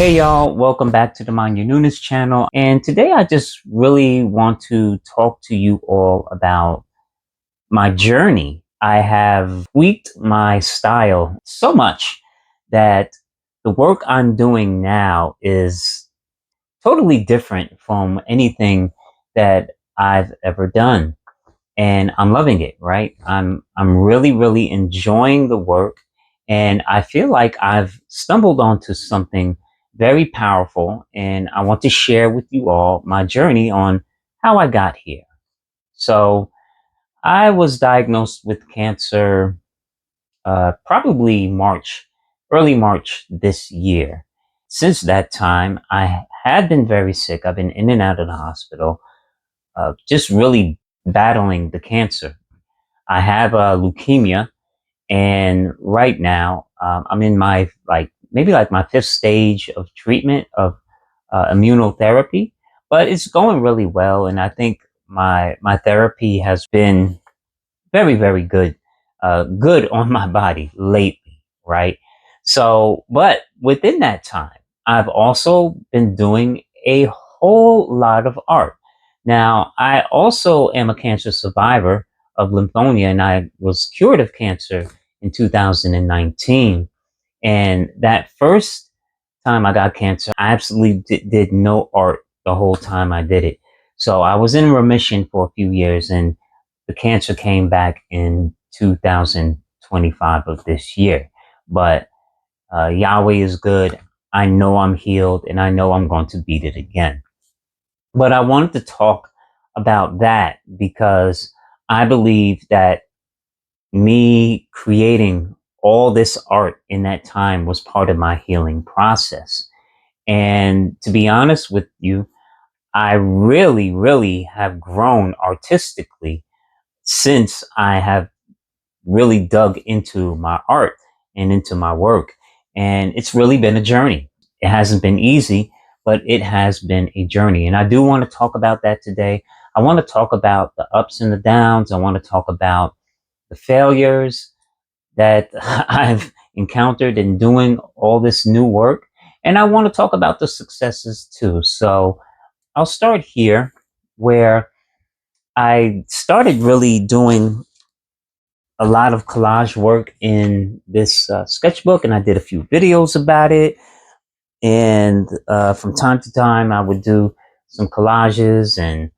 Hey y'all, welcome back to the Mind Your Newness channel. And today I just really want to talk to you all about my journey. I have tweaked my style so much that the work I'm doing now is totally different from anything that I've ever done. And I'm loving it, right? I'm really enjoying the work, and I feel like I've stumbled onto something very powerful, and I want to share with you all my journey on how I got here. So, I was diagnosed with cancer probably early March this year. Since that time, I had been very sick. I've been in and out of the hospital, just really battling the cancer. I have leukemia, and right now I'm in my maybe like my fifth stage of treatment of immunotherapy, but it's going really well, and I think my therapy has been very good, good on my body lately, right? So, but within that time, I've also been doing a whole lot of art. Now, I also am a cancer survivor of lymphoma, and I was cured of cancer in 2019. And that first time I got cancer, I absolutely did no art the whole time I did it. So I was in remission for a few years, and the cancer came back in 2025 of this year. But Yahweh is good. I know I'm healed, and I know I'm going to beat it again. But I wanted to talk about that because I believe that me creating all this art in that time was part of my healing process. And to be honest with you, I really have grown artistically since I have really dug into my art and into my work. And it's really been a journey. It hasn't been easy, but it has been a journey. And I do want to talk about that today. I want to talk about the ups and the downs. I want to talk about the failures that I've encountered in doing all this new work. And I want to talk about the successes too. So I'll start here where I started really doing a lot of collage work in this sketchbook, and I did a few videos about it. And from time to time, I would do some collages, and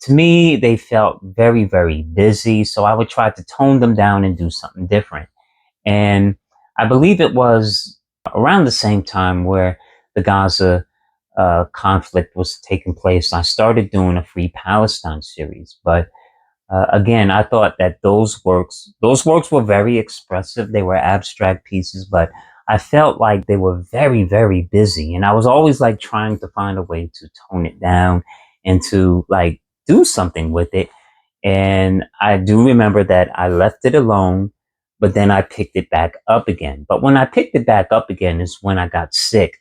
to me, they felt very busy. So I would try to tone them down and do something different. And I believe it was around the same time where the Gaza conflict was taking place. I started doing a Free Palestine series, but again, I thought that those works were very expressive. They were abstract pieces, but I felt like they were very busy, and I was always like trying to find a way to tone it down and to like do something with it. And I do remember that I left it alone, but then I picked it back up again. But when I picked it back up again is when I got sick,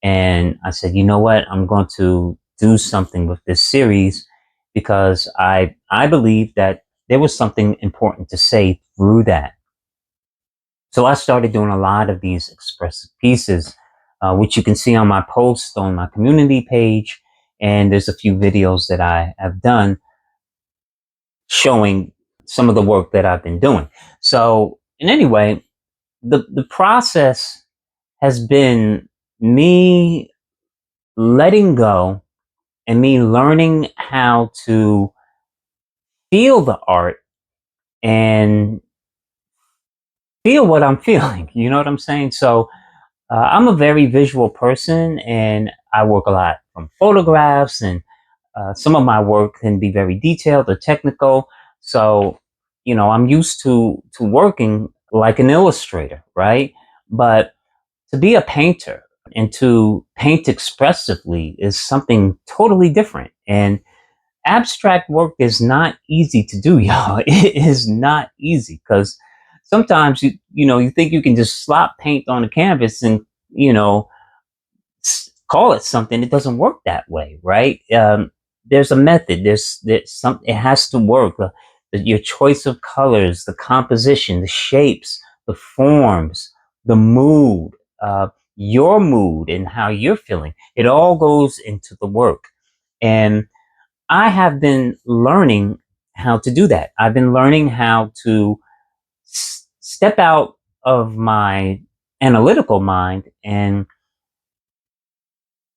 and I said, you know what, I'm going to do something with this series because I believe that there was something important to say through that. So I started doing a lot of these expressive pieces, which you can see on my post on my community page, and there's a few videos that I have done showing some of the work that I've been doing. So, in any way, the process has been me letting go and me learning how to feel the art and feel what I'm feeling. You know what I'm saying? So I'm a very visual person, and I work a lot from photographs, and some of my work can be very detailed or technical. So, I'm used to working like an illustrator, right? But to be a painter and to paint expressively is something totally different. And abstract work is not easy to do, y'all. It is not easy because sometimes you think you can just slop paint on a canvas and you know call it something. It doesn't work that way, right? There's a method. There's some. It has to work. Your choice of colors, the composition, the shapes, the forms, the mood. your mood and how you're feeling. It all goes into the work. And I have been learning how to do that. I've been learning how to step out of my analytical mind and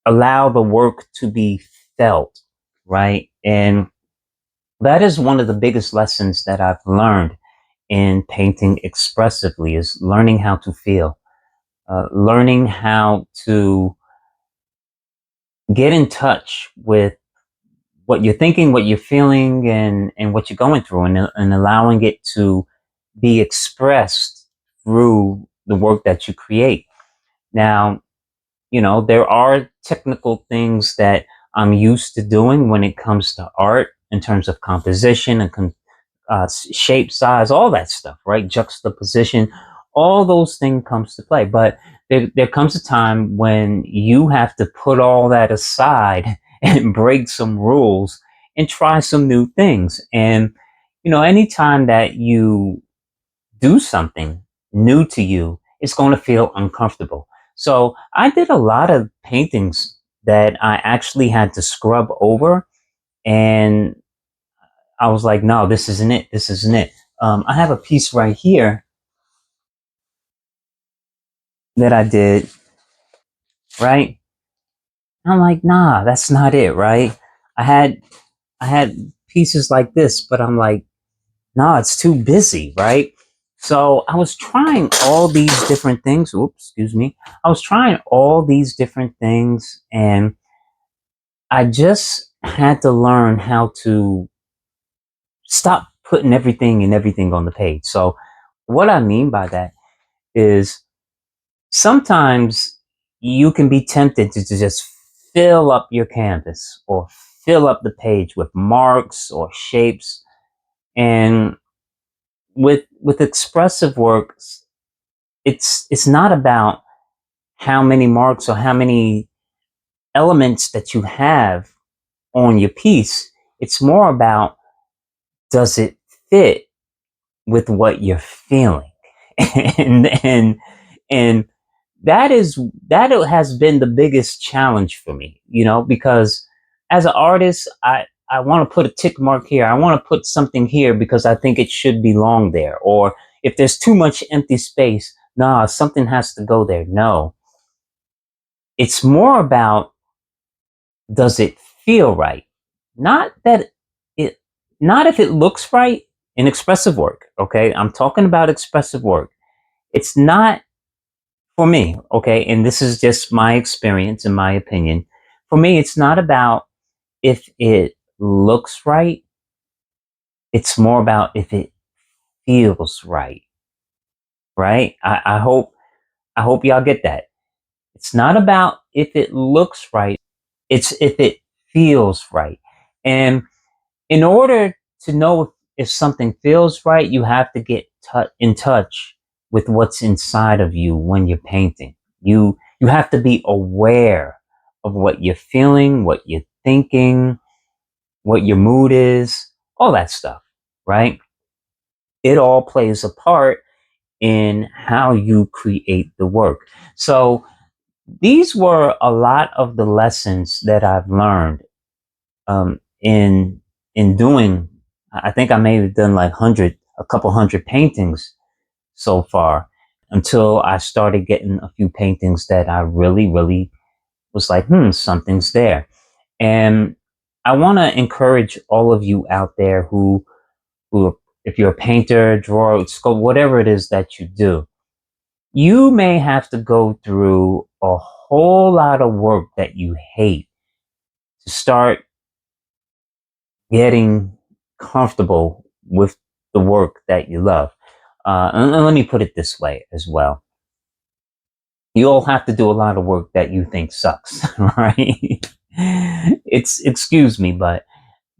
allow the work to be felt, right? And that is one of the biggest lessons that I've learned in painting expressively is learning how to feel, learning how to get in touch with what you're thinking, what you're feeling, and what you're going through, and allowing it to be expressed through the work that you create. Now, there are technical things that I'm used to doing when it comes to art in terms of composition and shape, size, all that stuff, right? Juxtaposition, all those things comes to play. But there comes a time when you have to put all that aside and break some rules and try some new things. And, anytime that you do something new to you, it's going to feel uncomfortable. So I did a lot of paintings that I actually had to scrub over, and I was like, no, this isn't it. This isn't it. I have a piece right here that I did, right? I'm like, nah, that's not it, right? I had I had pieces like this, but I'm like, nah, it's too busy, right? So I was trying all these different things. Oops, excuse me. I was trying all these different things, and I just had to learn how to stop putting everything and everything on the page. So what I mean by that is sometimes you can be tempted to just fill up your canvas or fill up the page with marks or shapes. And with expressive works, it's not about how many marks or how many elements that you have on your piece. It's more about, does it fit with what you're feeling? and and that has been the biggest challenge for me, because as an artist, I want to put a tick mark here. I want to put something here because I think it should belong there. Or if there's too much empty space, nah, something has to go there. No, it's more about, does it feel right? Not that it, not if it looks right in expressive work. Okay, I'm talking about expressive work. It's not for me, okay, and this is just my experience and my opinion. For me, it's not about if it looks right, it's more about if it feels right, right? I hope y'all get that. It's not about if it looks right, it's if it feels right. And in order to know if something feels right, you have to get in touch with what's inside of you when you're painting. You have to be aware of what you're feeling, what you're thinking, what your mood is, all that stuff, right? It all plays a part in how you create the work. So these were a lot of the lessons that I've learned in doing. I think I may have done like a couple hundred paintings so far, until I started getting a few paintings that I really, really was like, something's there. And I want to encourage all of you out there who, if you're a painter, drawer, sculpt, whatever it is that you do, you may have to go through a whole lot of work that you hate to start getting comfortable with the work that you love. And let me put it this way as well. You all have to do a lot of work that you think sucks, right? Excuse me, but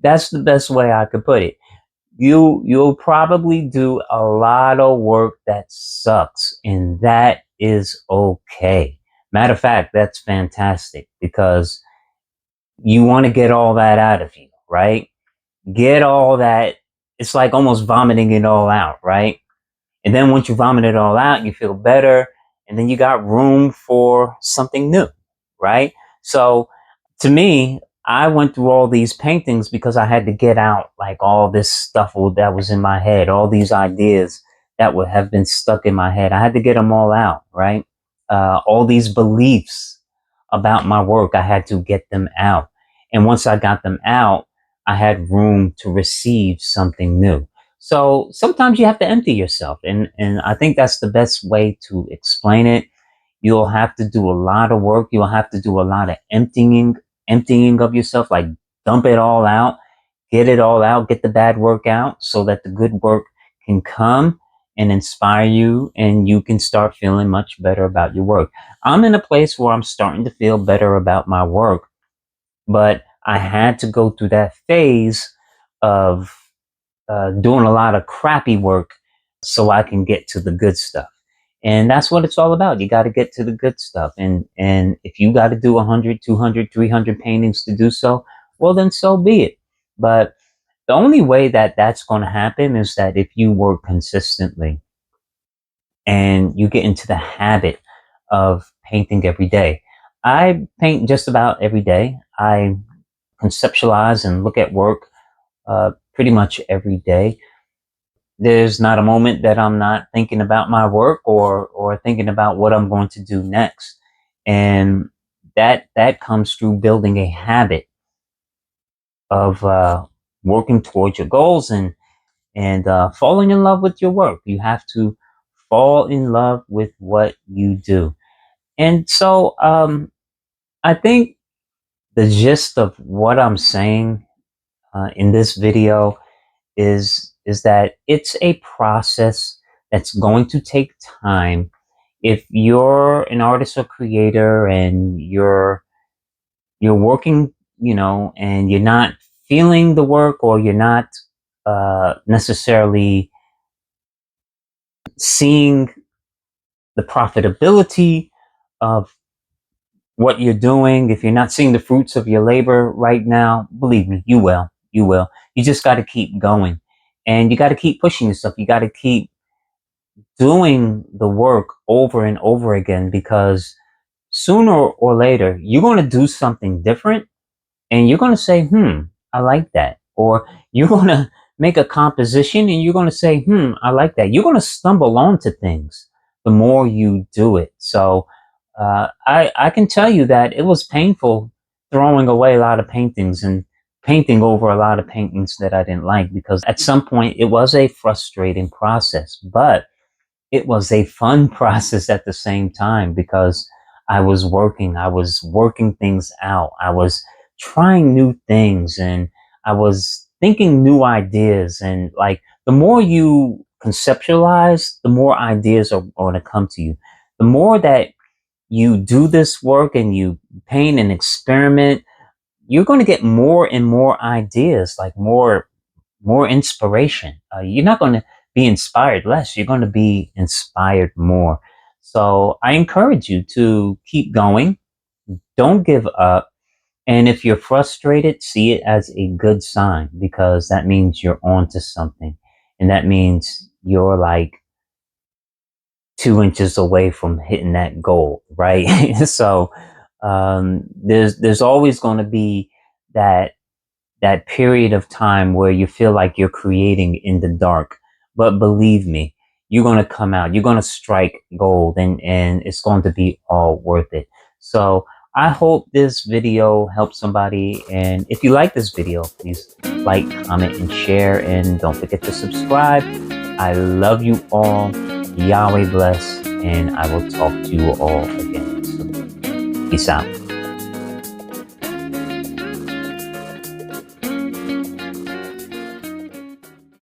that's the best way I could put it. You'll probably do a lot of work that sucks, and that is okay. Matter of fact, that's fantastic, because you want to get all that out of you, right? Get all that. It's like almost vomiting it all out, right? And then once you vomit it all out, you feel better, and then you got room for something new, right? So to me, I went through all these paintings because I had to get out like all this stuff that was in my head, all these ideas that would have been stuck in my head. I had to get them all out, right? All these beliefs about my work, I had to get them out. And once I got them out, I had room to receive something new. So sometimes you have to empty yourself. And I think that's the best way to explain it. You'll have to do a lot of work. You'll have to do a lot of emptying of yourself, like dump it all out, get it all out, get the bad work out so that the good work can come and inspire you and you can start feeling much better about your work. I'm in a place where I'm starting to feel better about my work, but I had to go through that phase of doing a lot of crappy work so I can get to the good stuff. And that's what it's all about. You got to get to the good stuff. And if you got to do 100, 200, 300 paintings to do so, well, then so be it. But the only way that that's going to happen is that if you work consistently and you get into the habit of painting every day. I paint just about every day. I conceptualize and look at work pretty much every day. There's not a moment that I'm not thinking about my work or thinking about what I'm going to do next. And that comes through building a habit of working towards your goals and falling in love with your work. You have to fall in love with what you do. And so I think the gist of what I'm saying in this video is that it's a process that's going to take time. If you're an artist or creator and you're working, and you're not feeling the work, or you're not necessarily seeing the profitability of what you're doing, if you're not seeing the fruits of your labor right now, believe me, you will. You will. You just got to keep going, and you got to keep pushing yourself. You got to keep doing the work over and over again, because sooner or later, you're going to do something different and you're going to say, I like that. Or you're going to make a composition and you're going to say, I like that. You're going to stumble onto things the more you do it. So I can tell you that it was painful throwing away a lot of paintings and painting over a lot of paintings that I didn't like, because at some point it was a frustrating process, but it was a fun process at the same time, because I was working things out. I was trying new things and I was thinking new ideas. And like, the more you conceptualize, the more ideas are going to come to you. The more that you do this work and you paint and experiment, you're going to get more and more ideas, like more inspiration. You're not going to be inspired less. You're going to be inspired more. So I encourage you to keep going. Don't give up. And if you're frustrated, see it as a good sign, because that means you're on to something. And that means you're like 2 inches away from hitting that goal, right? So there's always going to be that period of time where you feel like you're creating in the dark. But believe me, you're going to come out, you're going to strike gold, and it's going to be all worth it. So I hope this video helps somebody. And if you like this video, please like, comment, and share. And don't forget to subscribe. I love you all. Yahweh bless. And I will talk to you all again soon. Peace out.